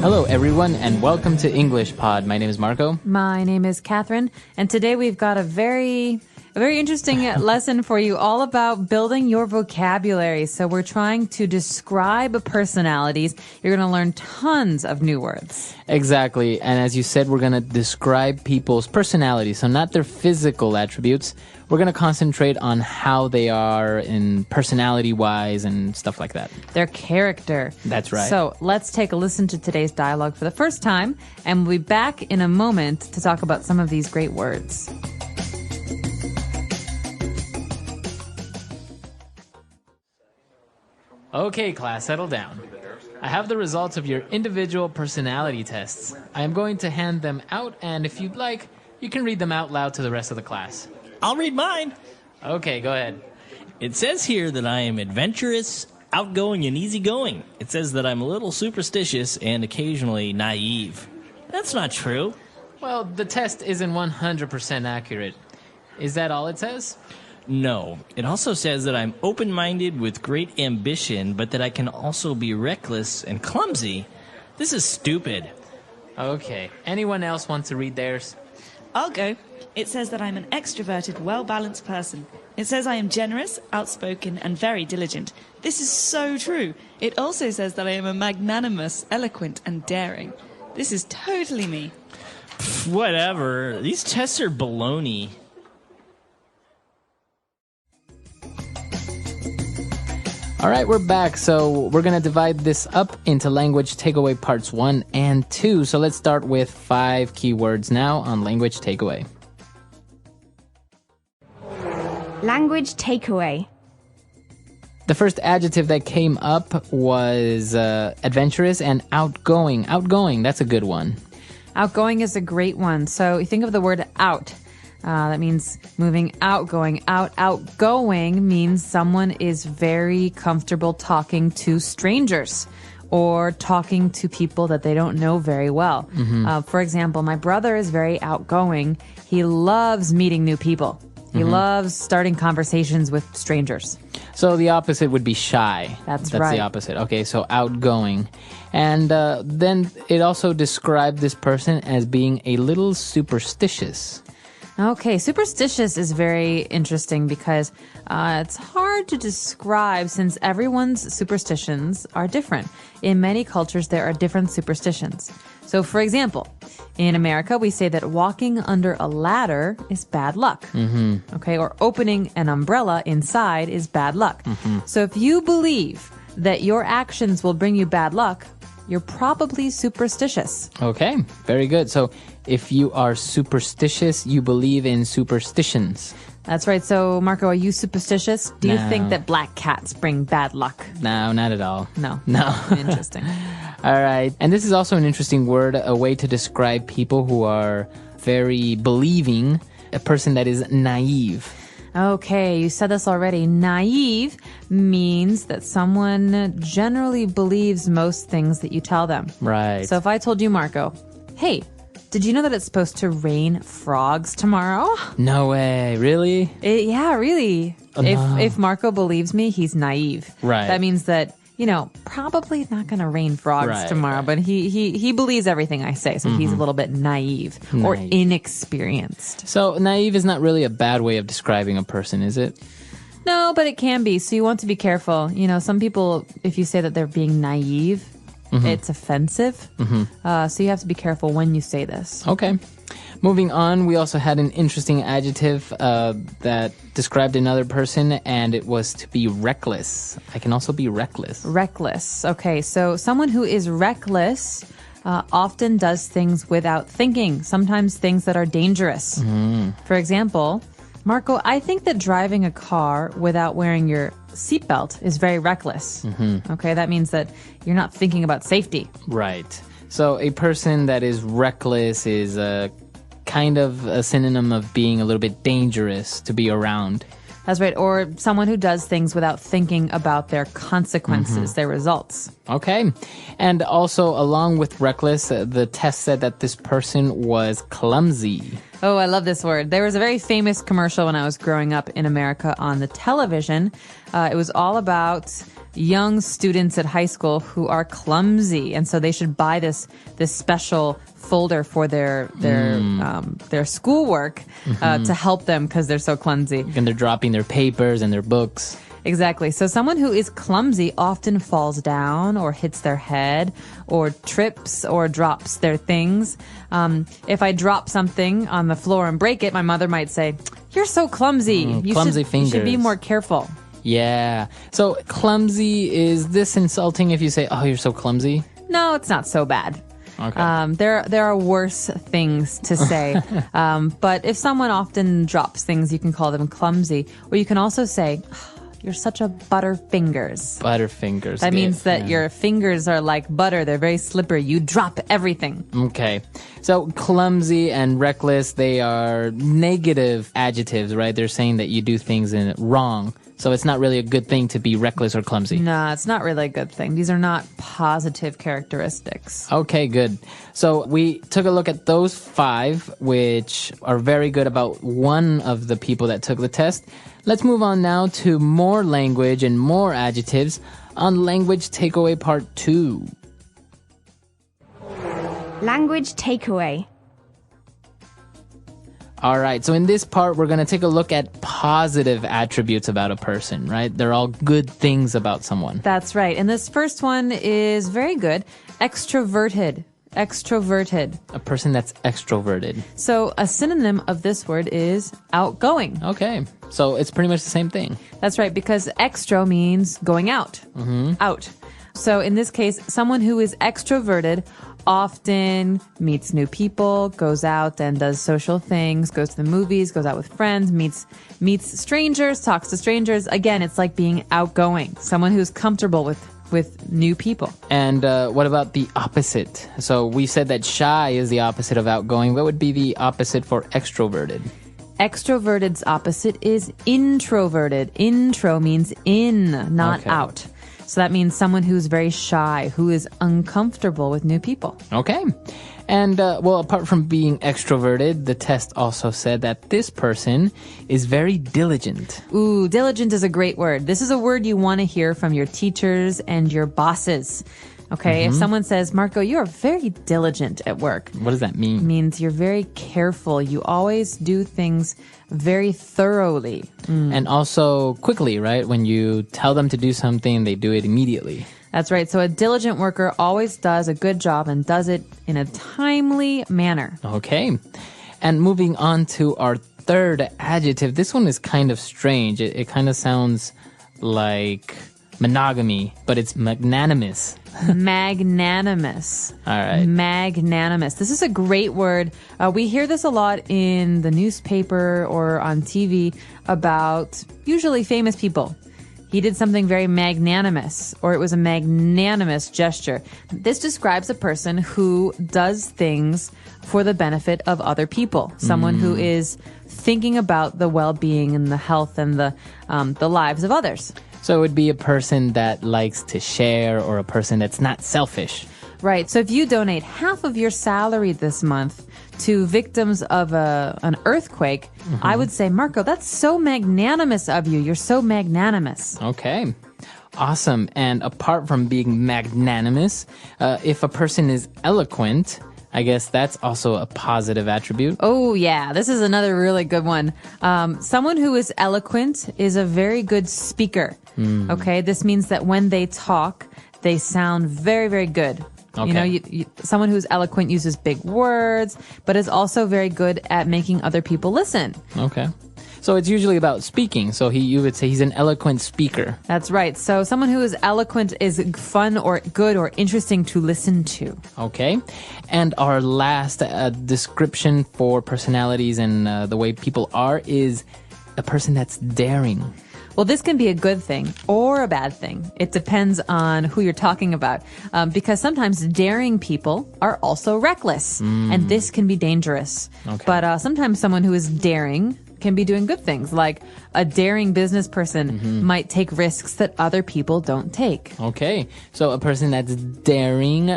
Hello, everyone, and welcome to EnglishPod. My name is Marco. My name is Catherine, and today we've got a very interesting lesson for you all about building your vocabulary. So we're trying to describe personalities. You're going to learn tons of new words. Exactly, and as you said, we're going to describe people's personalities, so not their physical attributes. We're going to concentrate on how they are in personality-wise and stuff like that. Their character. That's right. So let's take a listen to today's dialogue for the first time, and we'll be back in a moment to talk about some of these great words. Okay, class, settle down. I have the results of your individual personality tests. I am going to hand them out, and if you'd like, you can read them out loud to the rest of the class. I'll read mine. Okay, go ahead. It says here that I am adventurous, outgoing, and easygoing. It says that I'm a little superstitious and occasionally naive. That's not true. Well, the test isn't 100% accurate. Is that all it says? No. It also says that I'm open-minded with great ambition, but that I can also be reckless and clumsy. This is stupid. Okay. Anyone else want to read theirs? I'll go. It says that I'm an extroverted, well-balanced person. It says I am generous, outspoken, and very diligent. This is so true. It also says that I am a magnanimous, eloquent, and daring. This is totally me. Whatever. These tests are baloney. All right, we're back. So we're going to divide this up into language takeaway parts 1 and 2. So let's start with 5 keywords now on language takeaway. Language takeaway. The first adjective that came up was adventurous and outgoing. Outgoing, that's a good one. Outgoing is a great one. So you think of the word out. That means moving out, going out. Outgoing means someone is very comfortable talking to strangers or talking to people that they don't know very well. For example, my brother is very outgoing. He loves meeting new people. He loves starting conversations with strangers. So the opposite would be shy. That's right. right. The opposite. Okay, so outgoing. And then it also described this person as being a little superstitious. Okay, superstitious is very interesting because it's hard to describe since everyone's superstitions are different. In many cultures, there are different superstitions. So, for example, in America, we say that walking under a ladder is bad luck. Okay, or opening an umbrella inside is bad luck. So if you believe that your actions will bring you bad luck, you're probably superstitious. Okay, very good. So if you are superstitious, you believe in superstitions. That's right. So, Marco, are you superstitious? Do you No. think that black cats bring bad luck? No, not at all. No. No. Interesting. All right. And this is also an interesting word, a way to describe people who are very believing, a person that is naive. Okay, you said this already. Naive means that someone generally believes most things that you tell them. Right. So if I told you, Marco, hey, did you know that it's supposed to rain frogs tomorrow? No way. Really? Yeah, really. Oh, no. If Marco believes me, he's naive. Right. That means that, probably not going to rain frogs tomorrow, but he believes everything I say, so he's a little bit naive or inexperienced. So naive is not really a bad way of describing a person, is it? No, but it can be. So you want to be careful. Some people, if you say that they're being naive, it's offensive. So you have to be careful when you say this. Okay. Moving on, we also had an interesting adjective that described another person, and it was to be reckless. I can also be reckless. Reckless. Okay, so someone who is reckless often does things without thinking, sometimes things that are dangerous. For example, Marco, I think that driving a car without wearing your seatbelt is very reckless. Okay, that means that you're not thinking about safety. Right. So a person that is reckless is kind of a synonym of being a little bit dangerous to be around. That's right. Or someone who does things without thinking about their consequences, their results. Okay. And also, along with reckless, the test said that this person was clumsy. Oh, I love this word. There was a very famous commercial when I was growing up in America on the television. It was all about young students at high school who are clumsy, and so they should buy this special folder for their schoolwork to help them because they're so clumsy. And they're dropping their papers and their books. Exactly. So someone who is clumsy often falls down or hits their head or trips or drops their things. If I drop something on the floor and break it, my mother might say, "You're so clumsy. Clumsy You fingers. should be more careful." Yeah. So clumsy, is this insulting if you say, "Oh, you're so clumsy"? No, it's not so bad. Okay. There are worse things to say. But if someone often drops things, you can call them clumsy. Or you can also say, "You're such a butterfingers." Butterfingers. That means that yeah. your fingers are like butter. They're very slippery. You drop everything. Okay. So clumsy and reckless, they are negative adjectives, right? They're saying that you do things wrong. So it's not really a good thing to be reckless or clumsy. No, it's not really a good thing. These are not positive characteristics. Okay, good. So we took a look at those 5, which are very good about one of the people that took the test. Let's move on now to more language and more adjectives on Language Takeaway Part 2. Language takeaway. All right, so in this part, we're going to take a look at positive attributes about a person, right? They're all good things about someone. That's right. And this first one is very good. Extroverted. Extroverted. A person that's extroverted. So a synonym of this word is outgoing. Okay, so it's pretty much the same thing. That's right, because extro means going out. Out. So in this case, someone who is extroverted often meets new people, goes out and does social things, goes to the movies, goes out with friends, meets strangers, talks to strangers. Again, it's like being outgoing, someone who's comfortable with new people. And what about the opposite? So we said that shy is the opposite of outgoing. What would be the opposite for extroverted? Extroverted's opposite is introverted. Intro means in, not Okay. out. So that means someone who's very shy, who is uncomfortable with new people. Okay. And, well, apart from being extroverted, the test also said that this person is very diligent. Ooh, diligent is a great word. This is a word you want to hear from your teachers and your bosses. Okay, if someone says, "Marco, you are very diligent at work," What does that mean? it means you're very careful. You always do things very thoroughly. And also quickly, right? When you tell them to do something, they do it immediately. That's right. So a diligent worker always does a good job and does it in a timely manner. Okay. And moving on to our third adjective. This one is kind of strange. It kind of sounds like monogamy, but it's magnanimous. Magnanimous. All right. Magnanimous. This is a great word. We hear this a lot in the newspaper or on TV about usually famous people. He did something very magnanimous, or it was a magnanimous gesture. This describes a person who does things for the benefit of other people. Someone who is thinking about the well-being and the health and the lives of others. So it would be a person that likes to share or a person that's not selfish. Right. So if you donate half of your salary this month to victims of an earthquake, I would say, Marco, that's so magnanimous of you. You're so magnanimous. Okay. Awesome. And apart from being magnanimous, if a person is eloquent, I guess that's also a positive attribute. Oh, yeah. This is another really good one. Someone who is eloquent is a very good speaker. Okay. This means that when they talk, they sound very, very good. Okay. You know, someone who's eloquent uses big words, but is also very good at making other people listen. Okay. So it's usually about speaking. So you would say he's an eloquent speaker. That's right. So someone who is eloquent is fun or good or interesting to listen to. Okay. And our last description for personalities and the way people are is a person that's daring. Well, this can be a good thing or a bad thing. It depends on who you're talking about. Because sometimes daring people are also reckless. And this can be dangerous. Okay. But sometimes someone who is daring can be doing good things, like a daring business person might take risks that other people don't take. Okay, so a person that's daring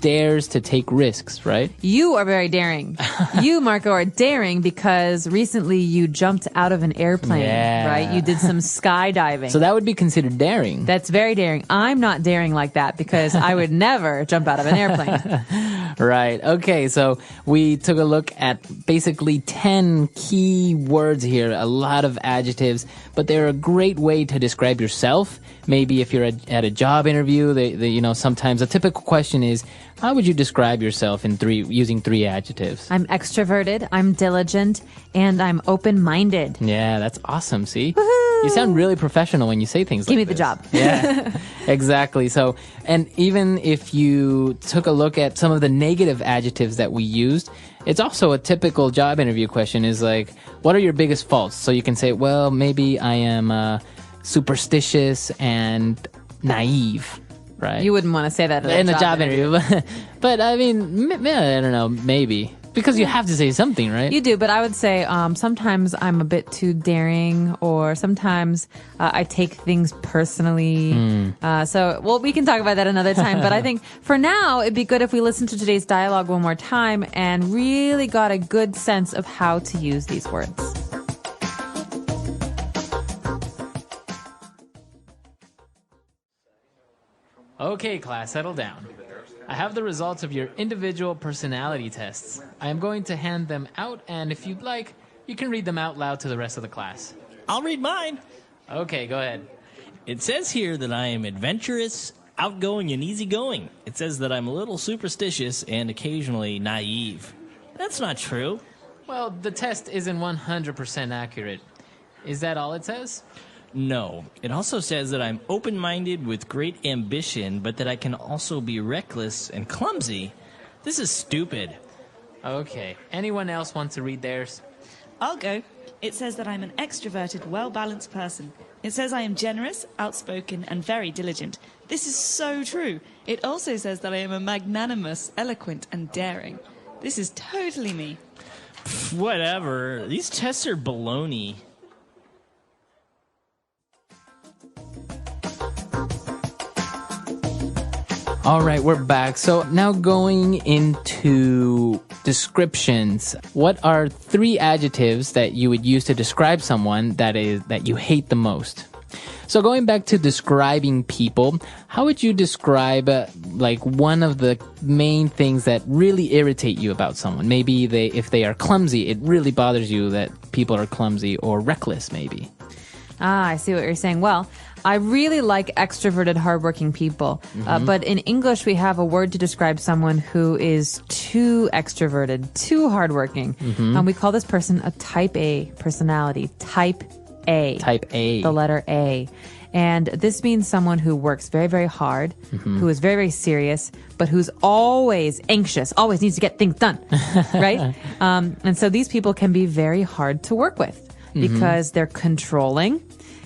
dares to take risks, right? You are very daring. You, Marco, are daring because recently you jumped out of an airplane, right? You did some skydiving. So that would be considered daring. That's very daring. I'm not daring like that because I would never jump out of an airplane. Right. Okay, so we took a look at basically 10 key words here, a lot of adjectives, but they're a great way to describe yourself. Maybe if you're at a job interview, sometimes a typical question is, how would you describe yourself using 3 adjectives? I'm extroverted, I'm diligent, and I'm open-minded. Yeah, that's awesome. See? Woohoo! You sound really professional when you say things Give like me this. the job. Yeah, exactly. So, and even if you took a look at some of the negative adjectives that we used, it's also a typical job interview question is like, what are your biggest faults? So you can say, well, maybe I am superstitious and naive, right? You wouldn't want to say that in a job interview. But I mean, I don't know, maybe. Because you have to say something, right? You do, but I would say sometimes I'm a bit too daring, or sometimes I take things personally. We can talk about that another time. But I think for now, it'd be good if we listen to today's dialogue one more time and really got a good sense of how to use these words. Okay, class, settle down. I have the results of your individual personality tests. I am going to hand them out, and if you'd like, you can read them out loud to the rest of the class. I'll read mine. Okay, go ahead. It says here that I am adventurous, outgoing, and easygoing. It says that I'm a little superstitious and occasionally naive. That's not true. Well, the test isn't 100% accurate. Is that all it says? No. It also says that I'm open-minded with great ambition, but that I can also be reckless and clumsy. This is stupid. Okay. Anyone else want to read theirs? I'll go. It says that I'm an extroverted, well-balanced person. It says I am generous, outspoken, and very diligent. This is so true. It also says that I am a magnanimous, eloquent, and daring. This is totally me. Whatever. These tests are baloney. All right, we're back. So now going into descriptions. What are 3 adjectives that you would use to describe someone that you hate the most? So going back to describing people, how would you describe one of the main things that really irritate you about someone? Maybe if they are clumsy, it really bothers you that people are clumsy, or reckless maybe. I see what you're saying. Well, I really like extroverted, hardworking people. But in English, we have a word to describe someone who is too extroverted, too hardworking. And we call this person a type A personality. Type A. Type A. The letter A. And this means someone who works very, very hard, who is very, very serious, but who's always anxious, always needs to get things done, right? And so these people can be very hard to work with because they're controlling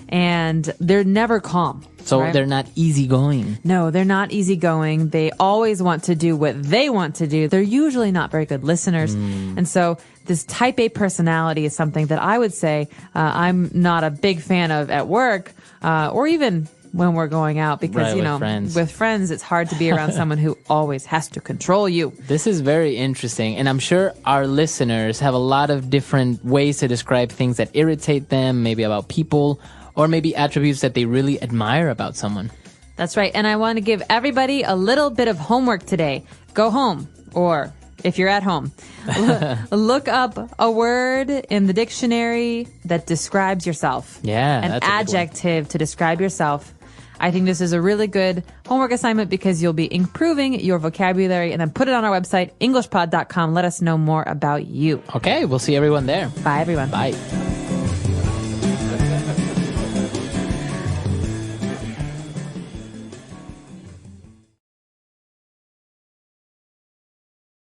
and they're never calm. So right? they're not easygoing. No, they're not easygoing. They always want to do what they want to do. They're usually not very good listeners. And so this type A personality is something that I would say I'm not a big fan of at work or even when we're going out because, with friends, it's hard to be around someone who always has to control you. This is very interesting. And I'm sure our listeners have a lot of different ways to describe things that irritate them, maybe about people, or maybe attributes that they really admire about someone. That's right. And I want to give everybody a little bit of homework today. Go home, or if you're at home, look up a word in the dictionary that describes yourself. Yeah, an that's a good one. adjective to describe yourself. I think this is a really good homework assignment because you'll be improving your vocabulary, and then put it on our website, EnglishPod.com. Let us know more about you. Okay, we'll see everyone there. Bye, everyone. Bye.